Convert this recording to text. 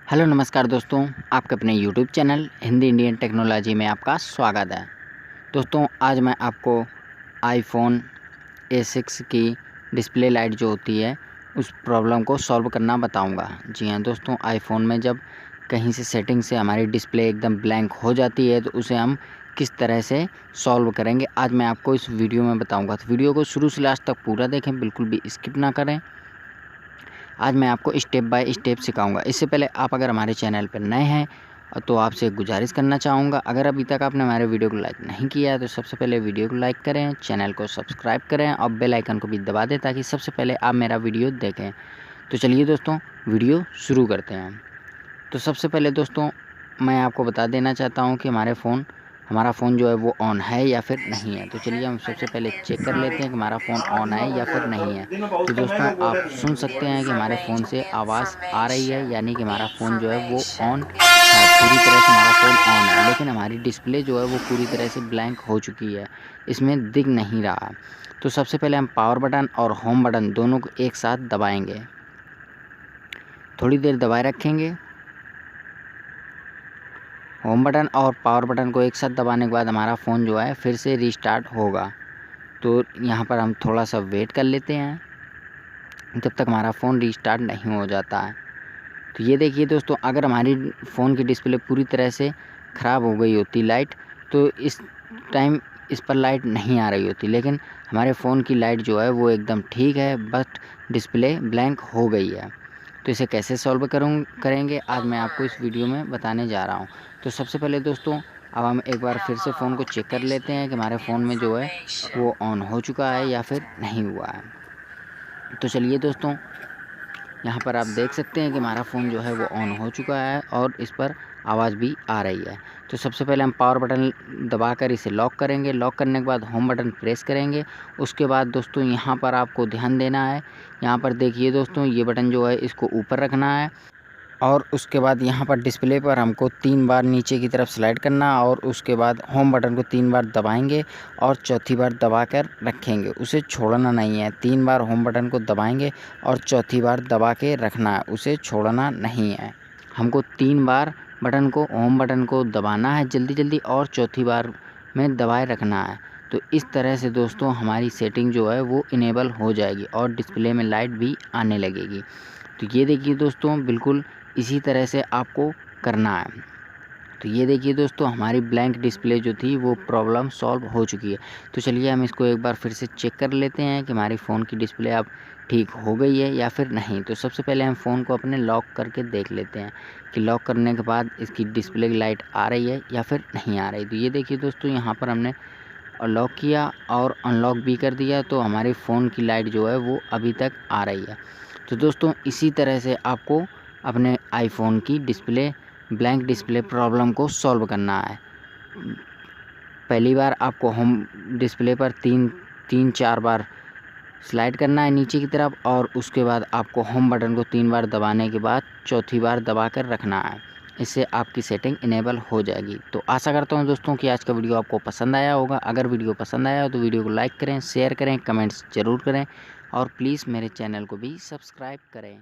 Hello नमस्कार दोस्तों, आपके अपने YouTube channel Hindi Indian technology में आपका स्वागत है। दोस्तों आज मैं आपको आईफोन A6 की डिस्प्ले लाइट जो होती है उस प्रॉब्लम को सॉल्व करना बताऊंगा। जी हाँ दोस्तों, आईफोन में जब कहीं से सेटिंग से हमारी डिस्प्ले एकदम ब्लैंक हो जाती है तो उसे हम किस तरह से सॉल्व करेंगे, आज मैं आपको इस वीडियो में बताऊँगा। तो वीडियो को शुरू से लास्ट तक पूरा देखें, बिल्कुल भी स्किप ना करें। आज मैं आपको स्टेप बाय स्टेप सिखाऊंगा। इससे पहले आप अगर हमारे चैनल पर नए हैं तो आपसे गुजारिश करना चाहूँगा, अगर अभी तक आपने हमारे वीडियो को लाइक नहीं किया है तो सबसे पहले वीडियो को लाइक करें, चैनल को सब्सक्राइब करें और बेल आइकन को भी दबा दें ताकि सबसे पहले आप मेरा वीडियो देखें। तो चलिए दोस्तों वीडियो शुरू करते हैं। तो सबसे पहले दोस्तों मैं आपको बता देना चाहता हूँ कि हमारा फ़ोन जो है वो ऑन है या फिर नहीं है। तो चलिए हम सबसे पहले चेक कर लेते हैं कि हमारा फ़ोन ऑन है या फिर नहीं है। तो दोस्तों आप सुन सकते हैं कि हमारे फ़ोन से आवाज़ आ रही है, यानी कि हमारा फ़ोन जो है वो ऑन है, पूरी तरह से हमारा फ़ोन ऑन है। लेकिन हमारी डिस्प्ले जो है वो पूरी तरह से ब्लैंक हो चुकी है, इसमें दिख नहीं रहा। तो सबसे पहले हम पावर बटन और होम बटन दोनों को एक साथ दबाएँगे, थोड़ी देर दबाए रखेंगे। होम बटन और पावर बटन को एक साथ दबाने के बाद हमारा फ़ोन जो है फिर से रीस्टार्ट होगा। तो यहाँ पर हम थोड़ा सा वेट कर लेते हैं जब तक हमारा फ़ोन रीस्टार्ट नहीं हो जाता है। तो ये देखिए दोस्तों, अगर हमारी फ़ोन की डिस्प्ले पूरी तरह से ख़राब हो गई होती लाइट, तो इस टाइम इस पर लाइट नहीं आ रही होती, लेकिन हमारे फ़ोन की लाइट जो है वो एकदम ठीक है, बट डिस्प्ले ब्लैंक हो गई है। तो इसे कैसे सॉल्व करेंगे आज मैं आपको इस वीडियो में बताने जा रहा हूँ। तो सबसे पहले दोस्तों अब हम एक बार फिर से फ़ोन को चेक कर लेते हैं कि हमारे फ़ोन में जो है वो ऑन हो चुका है या फिर नहीं हुआ है। तो चलिए दोस्तों, यहाँ पर आप देख सकते हैं कि हमारा फ़ोन जो है वो ऑन हो चुका है और इस पर आवाज़ भी आ रही है। तो सबसे पहले हम पावर बटन दबाकर इसे लॉक करेंगे। लॉक करने के बाद होम बटन प्रेस करेंगे। उसके बाद दोस्तों यहाँ पर आपको ध्यान देना है, यहाँ पर देखिए दोस्तों ये बटन जो है इसको ऊपर रखना है और उसके बाद यहाँ पर डिस्प्ले पर हमको 3 बार नीचे की तरफ स्लाइड करना और उसके बाद होम बटन को 3 बार दबाएंगे और चौथी बार दबाकर रखेंगे, उसे छोड़ना नहीं है। 3 बार होम बटन को दबाएंगे और चौथी बार दबा के रखना है, उसे छोड़ना नहीं है। हमको 3 बार होम बटन को दबाना है जल्दी जल्दी और चौथी बार में दबाए रखना है। तो इस तरह से दोस्तों हमारी सेटिंग जो है वो इनेबल हो जाएगी और डिस्प्ले में लाइट भी आने लगेगी। तो ये देखिए दोस्तों, बिल्कुल इसी तरह से आपको करना है। तो ये देखिए दोस्तों, हमारी ब्लैंक डिस्प्ले जो थी वो प्रॉब्लम सॉल्व हो चुकी है। तो चलिए हम इसको एक बार फिर से चेक कर लेते हैं कि हमारी फ़ोन की डिस्प्ले अब ठीक हो गई है या फिर नहीं। तो सबसे पहले हम फ़ोन को अपने लॉक करके देख लेते हैं कि लॉक करने के बाद इसकी डिस्प्ले की लाइट आ रही है या फिर नहीं आ रही। तो ये देखिए दोस्तों, यहाँ पर हमने लॉक किया और अनलॉक भी कर दिया, तो हमारे फ़ोन की लाइट जो है वो अभी तक आ रही है। तो दोस्तों इसी तरह से आपको अपने आईफोन की ब्लैंक डिस्प्ले प्रॉब्लम को सॉल्व करना है। पहली बार आपको होम डिस्प्ले पर तीन चार बार स्लाइड करना है नीचे की तरफ और उसके बाद आपको होम बटन को 3 बार दबाने के बाद चौथी बार दबाकर रखना है। इससे आपकी सेटिंग इनेबल हो जाएगी। तो आशा करता हूँ दोस्तों कि आज का वीडियो आपको पसंद आया होगा। अगर वीडियो पसंद आया हो तो वीडियो को लाइक करें, शेयर करें, कमेंट्स ज़रूर करें और प्लीज़ मेरे चैनल को भी सब्सक्राइब करें।